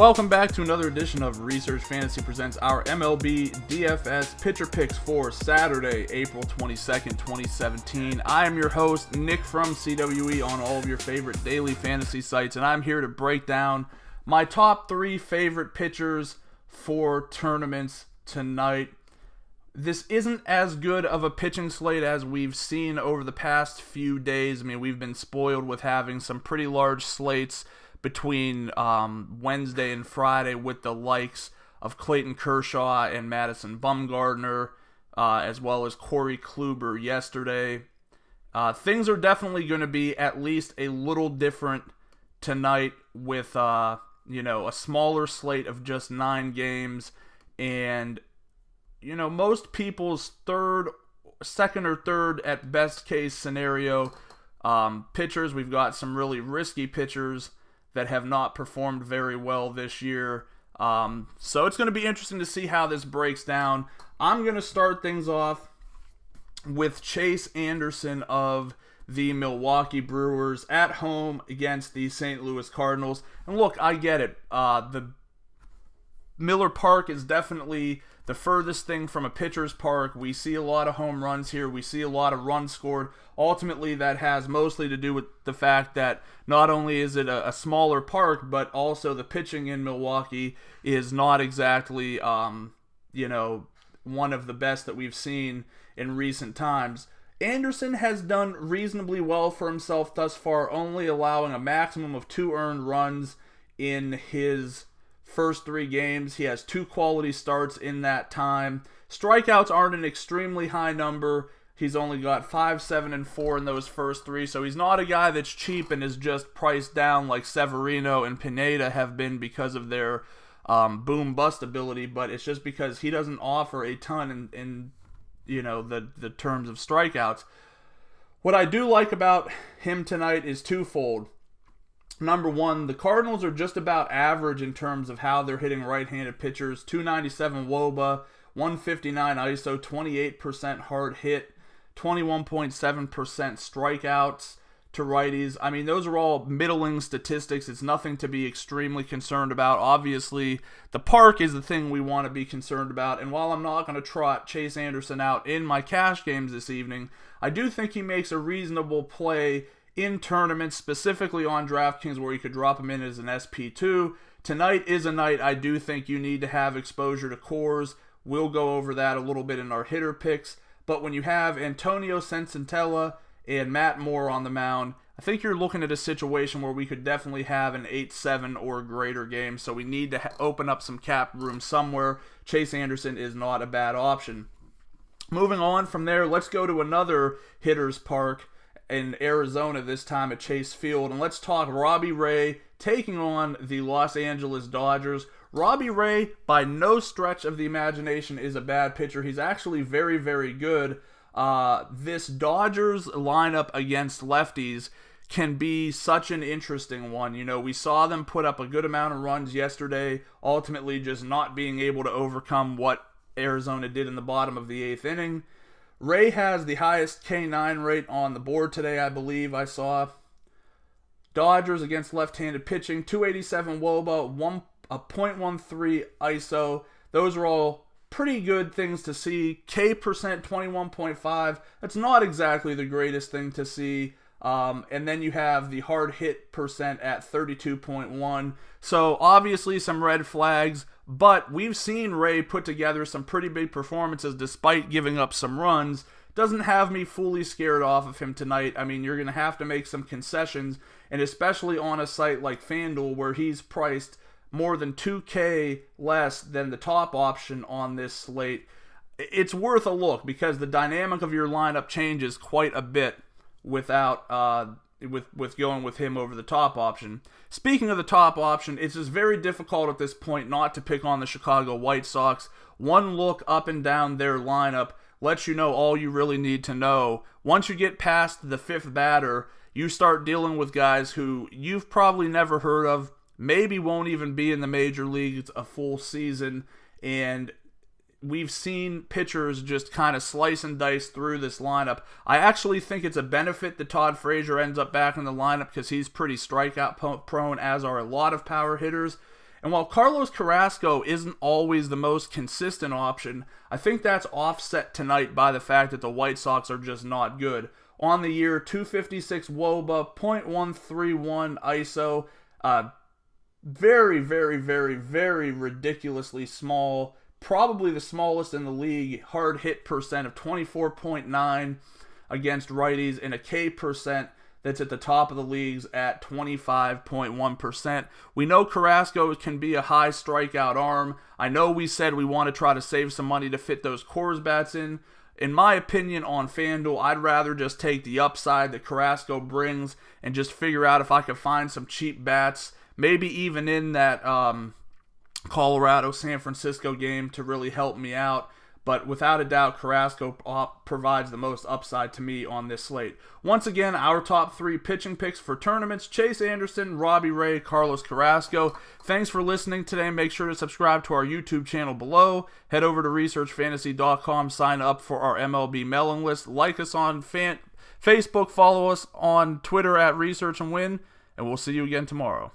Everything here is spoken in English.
welcome back to another edition of Research Fantasy presents our MLB DFS Pitcher Picks for Saturday, April 22nd, 2017. I am your host, Nick from CWE on all of your favorite daily fantasy sites, and I'm here to break down my top 3 favorite pitchers for tournaments tonight. This isn't as good of a pitching slate as we've seen over the past few days. I mean, we've been spoiled with having some pretty large slates between Wednesday and Friday with the likes of Clayton Kershaw and Madison Bumgarner, as well as Corey Kluber yesterday. Things are definitely going to be at least a little different tonight with a smaller slate of just 9 games, and most people's second or third at best case scenario pitchers. We've got some really risky pitchers that have not performed very well this year. So it's going to be interesting to see how this breaks down. I'm going to start things off with Chase Anderson of the Milwaukee Brewers at home against the St. Louis Cardinals. And look, I get it. The Miller Park is definitely the furthest thing from a pitcher's park. We see a lot of home runs here. We see a lot of runs scored. Ultimately, that has mostly to do with the fact that not only is it a smaller park, but also the pitching in Milwaukee is not exactly, one of the best that we've seen in recent times. Anderson has done reasonably well for himself thus far, only allowing a maximum of 2 earned runs in his first 3 games. He has 2 quality starts in that time. Strikeouts aren't an extremely high number. He's only got 5, 7, and 4 in those first 3, so he's not a guy that's cheap and is just priced down like Severino and Pineda have been because of their boom-bust ability, but it's just because he doesn't offer a ton in the terms of strikeouts. What I do like about him tonight is twofold. Number one, the Cardinals are just about average in terms of how they're hitting right-handed pitchers. 297 WOBA, 159 ISO, 28% hard hit, 21.7% strikeouts to righties. I mean, those are all middling statistics. It's nothing to be extremely concerned about. Obviously, the park is the thing we want to be concerned about. And while I'm not going to trot Chase Anderson out in my cash games this evening, I do think he makes a reasonable play in tournaments, specifically on DraftKings, where you could drop him in as an SP2. Tonight is a night I do think you need to have exposure to cores. We'll go over that a little bit in our hitter picks. But when you have Antonio Sensatella and Matt Moore on the mound, I think you're looking at a situation where we could definitely have an 8-7 or greater game. So we need to open up some cap room somewhere. Chase Anderson is not a bad option. Moving on from there, let's go to another hitter's park in Arizona, this time at Chase Field, and let's talk Robbie Ray taking on the Los Angeles Dodgers. Robbie Ray, by no stretch of the imagination, is a bad pitcher. He's actually very, very good. This Dodgers lineup against lefties can be such an interesting one. We saw them put up a good amount of runs yesterday, ultimately just not being able to overcome what Arizona did in the bottom of the 8th inning. Ray has the highest K9 rate on the board today, I believe I saw. Dodgers against left-handed pitching, 287 WOBA, a .13 ISO. Those are all pretty good things to see. K percent, 21.5. That's not exactly the greatest thing to see. And then you have the hard hit percent at 32.1. So obviously some red flags, but we've seen Ray put together some pretty big performances despite giving up some runs. Doesn't have me fully scared off of him tonight. I mean, you're going to have to make some concessions, and especially on a site like FanDuel where he's priced more than 2K less than the top option on this slate. It's worth a look because the dynamic of your lineup changes quite a bit without with going with him over the top option. Speaking of the top option, it's just very difficult at this point not to pick on the Chicago White Sox. One look up and down their lineup lets you know all you really need to know. Once you get past the 5th batter, you start dealing with guys who you've probably never heard of, maybe won't even be in the major leagues a full season, and we've seen pitchers just kind of slice and dice through this lineup. I actually think it's a benefit that Todd Frazier ends up back in the lineup because he's pretty strikeout prone, as are a lot of power hitters. And while Carlos Carrasco isn't always the most consistent option, I think that's offset tonight by the fact that the White Sox are just not good. On the year, 256 WOBA, .131 ISO, very, very, very, very ridiculously small, probably the smallest in the league, hard hit percent of 24.9 against righties, and a K percent that's at the top of the leagues at 25.1%. We know Carrasco can be a high strikeout arm. I know we said we want to try to save some money to fit those Coors bats in. In my opinion, on FanDuel, I'd rather just take the upside that Carrasco brings and just figure out if I could find some cheap bats, maybe even in that Colorado-San Francisco game to really help me out. But without a doubt, Carrasco provides the most upside to me on this slate. Once again, our top 3 pitching picks for tournaments: Chase Anderson, Robbie Ray, Carlos Carrasco. Thanks for listening today. Make sure to subscribe to our YouTube channel below. Head over to researchfantasy.com, sign up for our MLB mailing list. Like us on Facebook, follow us on Twitter at Research and Win, and we'll see you again tomorrow.